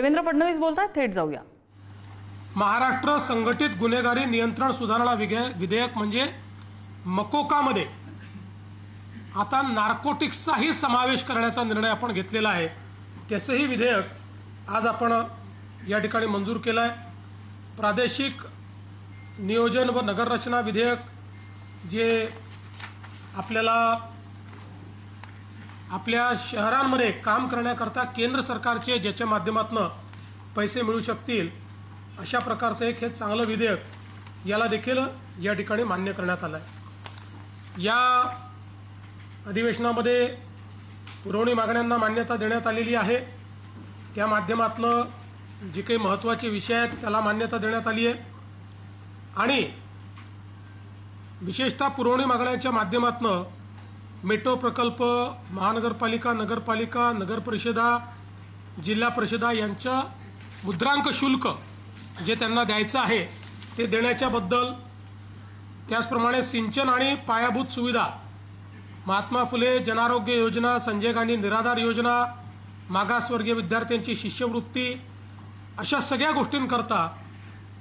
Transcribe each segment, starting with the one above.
देवेंद्र फडणवीस बोलतात, थेट जाऊया। महाराष्ट्र संघटित गुन्हेगारी नियंत्रण सुधारणा विधेयक म्हणजे मकोकामध्ये आता नार्कोटिक्सचाही समावेश करण्याचा निर्णय आपण घेतलेला आहे। त्याचंही विधेयक आज आपण या ठिकाणी मंजूर केलं आहे। प्रादेशिक नियोजन व नगररचना विधेयक जे आपल्याला आपल्या शहरांमध्ये काम करण्याकरता केंद्र सरकारचे ज्याच्या माध्यमातून पैसे मिळू शकतील अशा प्रकारचं एक हे चांगलं विधेयक याला देखील या ठिकाणी मान्य करण्यात आलं आहे। या अधिवेशनामध्ये पुरवणी मागण्यांना मान्यता देण्यात आलेली आहे। त्या माध्यमातून जे काही महत्त्वाचे विषय आहेत त्याला मान्यता देण्यात आली आहे आणि विशेषतः पुरवणी मागण्यांच्या माध्यमातून मेट्रो प्रकल्प, महानगरपालिका, नगरपालिका, नगरपरिषदा, जिल्हा परिषदा यांचं मुद्रांक शुल्क जे त्यांना द्यायचं आहे ते देण्याच्याबद्दल, त्याचप्रमाणे सिंचन आणि पायाभूत सुविधा, महात्मा फुले जनआरोग्य योजना, संजय गांधी निराधार योजना, मागासवर्गीय विद्यार्थ्यांची शिष्यवृत्ती अशा सगळ्या गोष्टींकरता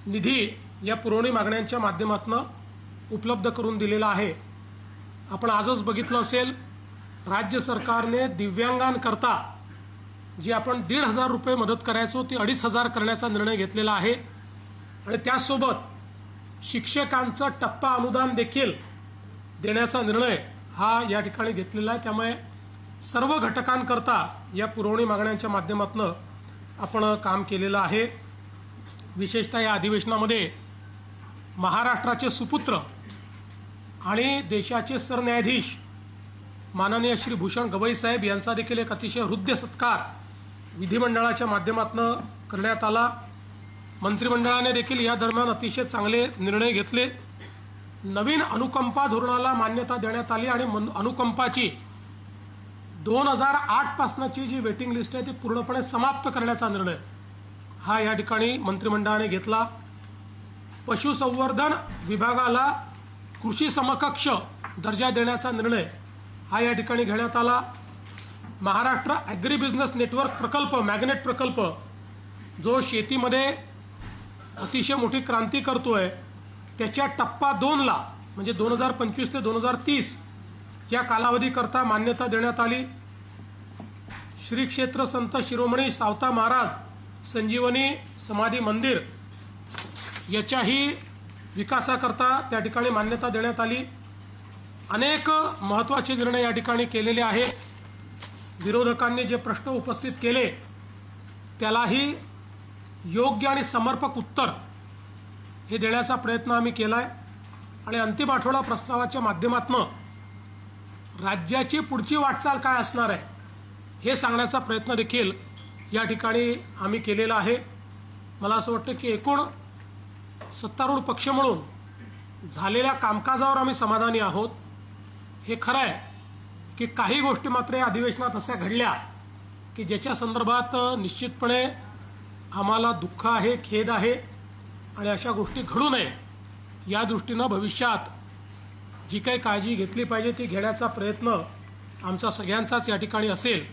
निधी या पुरवणी मागण्यांच्या माध्यमातून उपलब्ध करून दिलेला आहे। आपण आजच बघितलं असेल, राज्य सरकारने दिव्यांगांकरता जी आपण 1,500 रुपये मदत करायचो ती 2,500 करण्याचा निर्णय घेतलेला आहे आणि त्यासोबत शिक्षकांचं टप्पा अनुदान देखील देण्याचा निर्णय हा या ठिकाणी घेतलेला आहे। त्यामुळे सर्व घटकांकरता या पुरवणी मागण्यांच्या माध्यमातून आपण काम केलेलं आहे। विशेषतः या अधिवेशनामध्ये महाराष्ट्राचे सुपुत्र आणि देशाचे सरन्यायाधीश माननीय श्री भूषण गवई साहेब यांचा देखील एक अतिशय हृदय सत्कार विधिमंडळाच्या माध्यमातून करण्यात आला। मंत्रिमंडळाने देखील या दरम्यान अतिशय चांगले निर्णय घेतले। नवीन अनुकंपा धोरणाला मान्यता देण्यात आली आणि अनुकंपाची 2008 पासूनची जी वेटिंग लिस्ट आहे ती पूर्णपणे समाप्त करण्याचा निर्णय हा या ठिकाणी मंत्रिमंडळाने घेतला। पशुसंवर्धन विभागाला कृषी समकक्ष दर्जा देण्याचा निर्णय हा या ठिकाणी घेण्यात आला। महाराष्ट्र ॲग्री बिझनेस नेटवर्क प्रकल्प, मॅग्नेट प्रकल्प जो शेतीमध्ये अतिशय मोठी क्रांती करतोय त्याच्या टप्पा 2 ला म्हणजे 2025 ते 2030 या कालावधीकरता मान्यता देण्यात आली। श्री क्षेत्र संत शिरोमणी सावता महाराज संजीवनी समाधी मंदिर याच्याही विकासाकरता त्या ठिकाणी मान्यता देण्यात आली। अनेक महत्त्वाचे निर्णय या ठिकाणी केलेले आहेत। विरोधकांनी जे प्रश्न उपस्थित केले त्यालाही योग्य आणि समर्पक उत्तर हे देण्याचा प्रयत्न आम्ही केलाय आणि अंतिम आठवडा प्रस्तावाच्या माध्यमातून राज्याची पुढची वाटचाल काय असणार आहे हे सांगण्याचा प्रयत्न देखील या ठिकाणी आम्ही केलेला आहे। मला असं वाटतं की एकूण सत्तारूढ पक्ष म्हणून झालेल्या कामकाजावर आम्ही समाधानी आहोत। हे खरं आहे की काही गोष्टी मात्र या अधिवेशनात अशा घडल्या की ज्याच्या संदर्भात निश्चितपणे आम्हाला दुःख आहे, खेद आहे आणि अशा गोष्टी घडू नये या दृष्टीनं भविष्यात जी काही काळजी घेतली पाहिजे ती घेण्याचा प्रयत्न आमचा सगळ्यांचाच या ठिकाणी असेल।